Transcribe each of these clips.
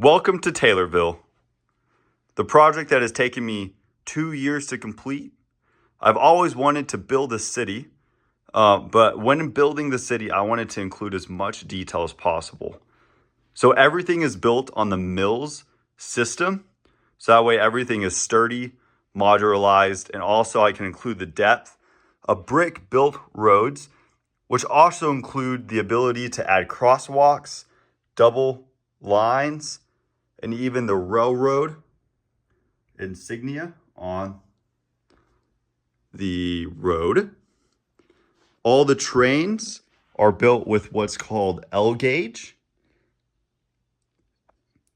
Welcome to Taylorville, the project that has taken me 2 years to complete. I've always wanted to build a city, but when building the city, I wanted to include as much detail as possible. So everything is built on the Mills system, so that way everything is sturdy, modularized, and also I can include the depth of brick-built roads, which also include the ability to add crosswalks, double lines, and even the railroad insignia on the road. All the trains are built with what's called L gauge.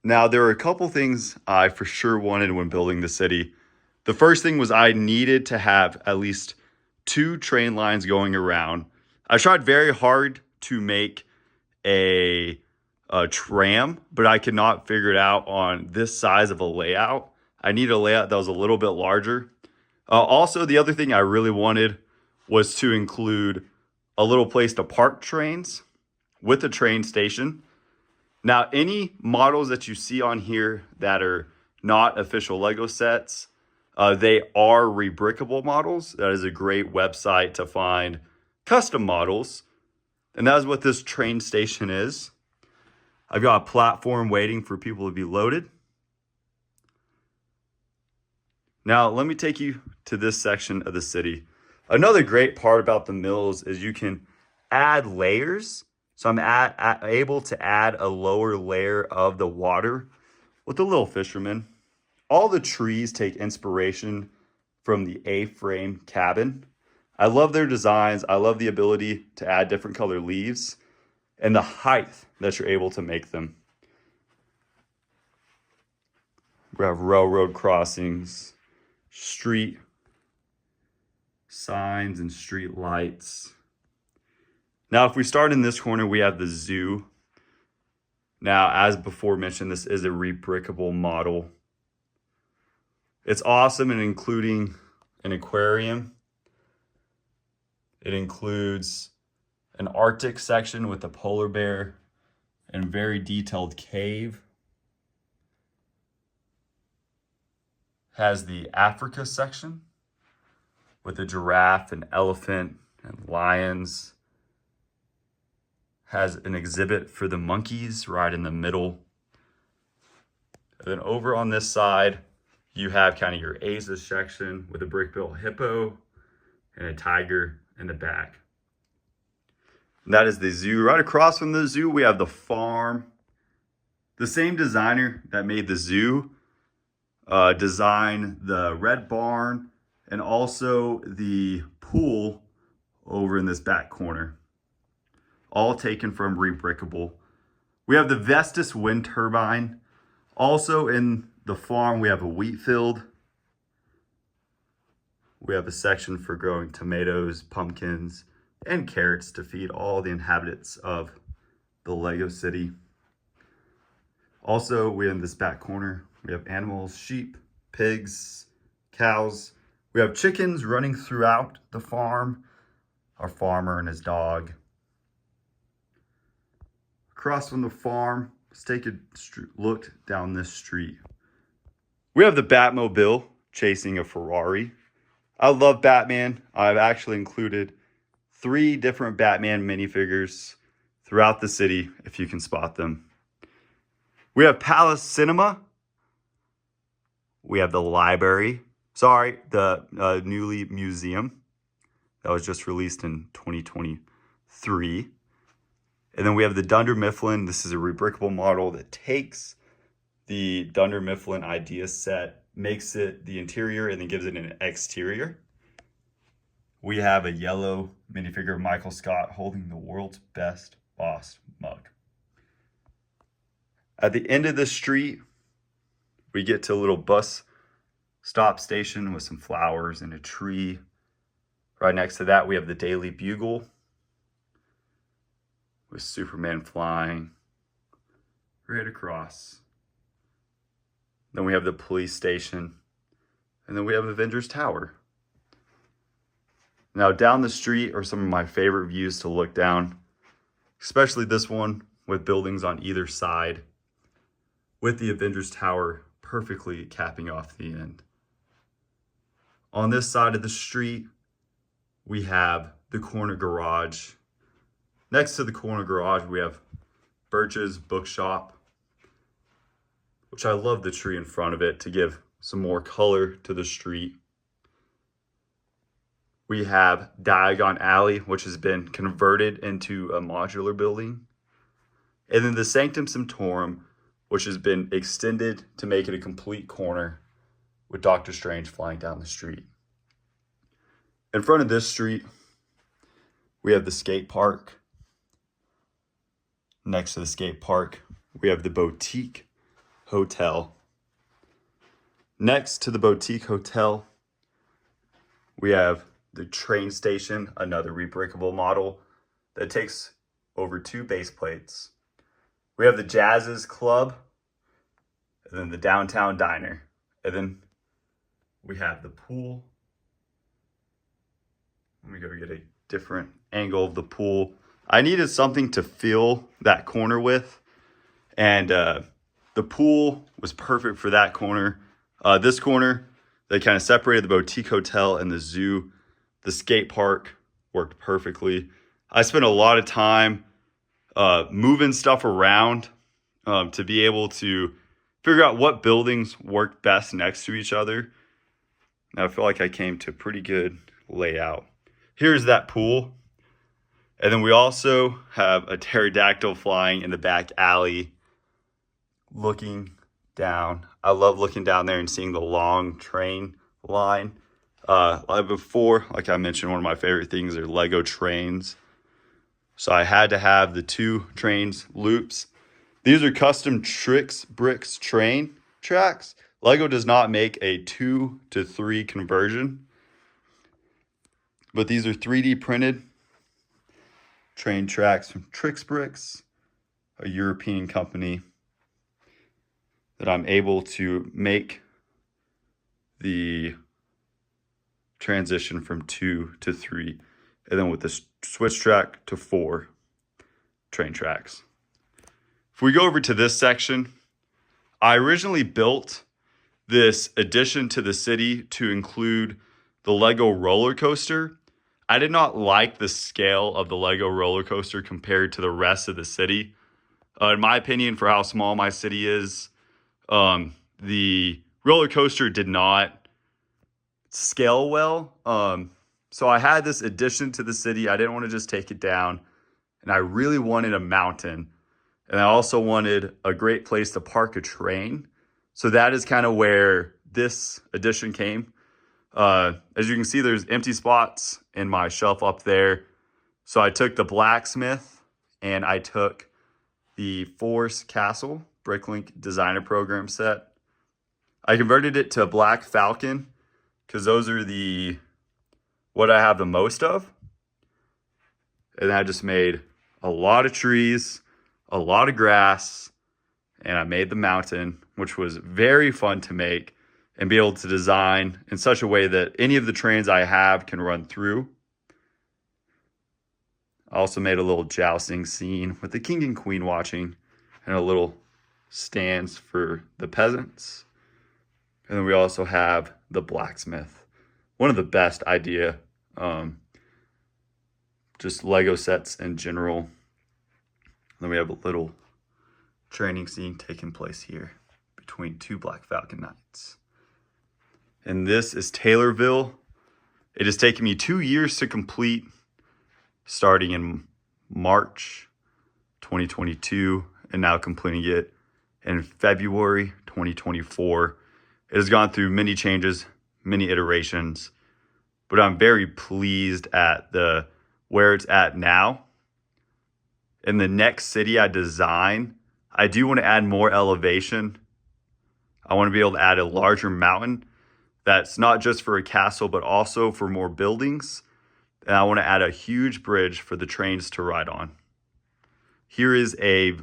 Now, there are a couple things I for sure wanted when building the city. The first thing was I needed to have at least 2 train lines going around. I tried very hard to make a tram, but I could not figure it out on this size of a layout. I needed a layout that was a little bit larger. Also, the other thing I really wanted was to include a little place to park trains with a train station. Now, any models that you see on here that are not official Lego sets, they are rebrickable models. That is a great website to find custom models. And that is what this train station is. I've got a platform waiting for people to be loaded. Now, let me take you to this section of the city. Another great part about the Mills is you can add layers. So I'm able to add a lower layer of the water with the little fisherman. All the trees take inspiration from the A-frame cabin. I love their designs. I love the ability to add different color leaves and the height that you're able to make them. We have railroad crossings, street signs, and street lights. Now, if we start in this corner, we have the zoo. Now, as before mentioned, this is a rebrickable model. It's awesome in including an aquarium. It includes an Arctic section with a polar bear and very detailed cave. Has the Africa section with a giraffe and elephant and lions. Has an exhibit for the monkeys right in the middle. And then over on this side, you have kind of your Asia section with a brick-built hippo and a tiger in the back. And that is the zoo. Right across from the zoo, we have the farm. The same designer that made the zoo designed the red barn and also the pool over in this back corner. All taken from rebrickable. We have the Vestas wind turbine. Also in the farm, we have a wheat field. We have a section for growing tomatoes, pumpkins, and carrots to feed all the inhabitants of the Lego City. Also, we in this back corner, we have animals, sheep, pigs, cows. We have chickens running throughout the farm, our farmer and his dog. Across from the farm, let's take a look down this street. We have the Batmobile chasing a Ferrari. I love Batman. I've actually included 3 different Batman minifigures throughout the city, if you can spot them. We have Palace Cinema. We have the library. The newly museum that was just released in 2023. And then we have the Dunder Mifflin. This is a rebrickable model that takes the Dunder Mifflin idea set, makes it the interior, and then gives it an exterior. We have a yellow minifigure of Michael Scott holding the world's best boss mug. At the end of the street, we get to a little bus stop station with some flowers and a tree. Right next to that, we have the Daily Bugle with Superman flying right across. Then we have the police station, and then we have Avengers Tower. Now, down the street are some of my favorite views to look down, especially this one with buildings on either side. with the Avengers Tower perfectly capping off the end. On this side of the street, we have the corner garage. Next to the corner garage, we have Birch's Bookshop, which I love the tree in front of it to give some more color to the street. We have Diagon Alley, which has been converted into a modular building. And then the Sanctum Sanctorum, which has been extended to make it a complete corner with Doctor Strange flying down the street. In front of this street, we have the skate park. Next to the skate park, we have the Boutique Hotel. Next to the Boutique Hotel, we have the train station, another rebreakable model that takes over 2 base plates. We have the Jazz's Club, and then the Downtown Diner. And then we have the pool. Let me go get a different angle of the pool. I needed something to fill that corner with, and the pool was perfect for that corner. This corner, they kind of separated the Boutique Hotel and the zoo. The skate park worked perfectly. I spent a lot of time moving stuff around to be able to figure out what buildings worked best next to each other. And I feel like I came to a pretty good layout. Here's that pool. And then we also have a pterodactyl flying in the back alley looking down. I love looking down there and seeing the long train line. Before, like I mentioned, one of my favorite things are Lego trains. So I had to have the 2 trains loops. These are custom Tricks Bricks train tracks. Lego does not make a 2 to 3 conversion, but these are 3D printed train tracks from Tricks Bricks, a European company, that I'm able to make the transition from 2 to 3, and then with the switch track to 4 train tracks. If we go over to this section, I originally built this addition to the city to include the Lego roller coaster. I did not like the scale of the Lego roller coaster compared to the rest of the city. In my opinion, for how small my city is, the roller coaster did not scale well. So I had this addition to the city. I didn't want to just take it down, and I really wanted a mountain, and I also wanted a great place to park a train. So that is kind of where this addition came. As you can see, there's empty spots in my shelf up there. So I took the blacksmith and I took the Force Castle Bricklink Designer Program set. I converted it to a Black Falcon because those are what I have the most of. And I just made a lot of trees, a lot of grass, and I made the mountain, which was very fun to make and be able to design in such a way that any of the trains I have can run through. I also made a little jousting scene with the king and queen watching and a little stands for the peasants. And then we also have the blacksmith. One of the best idea, just Lego sets in general. And then we have a little training scene taking place here between 2 Black Falcon Knights. And this is Taylorville. It has taken me 2 years to complete, starting in March 2022, and now completing it in February 2024. It has gone through many changes, many iterations, but I'm very pleased at where it's at now. In the next city I design, I do want to add more elevation. I want to be able to add a larger mountain that's not just for a castle, but also for more buildings. And I want to add a huge bridge for the trains to ride on. Here is a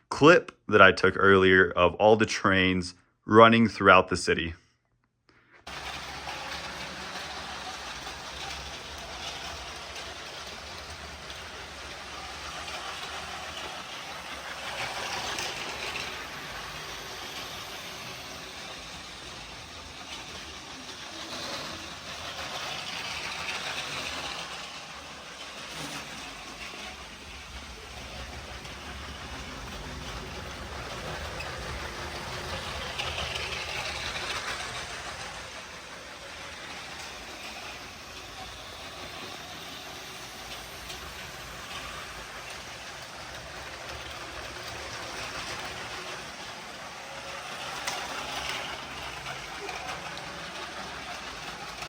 clip that I took earlier of all the trains running throughout the city.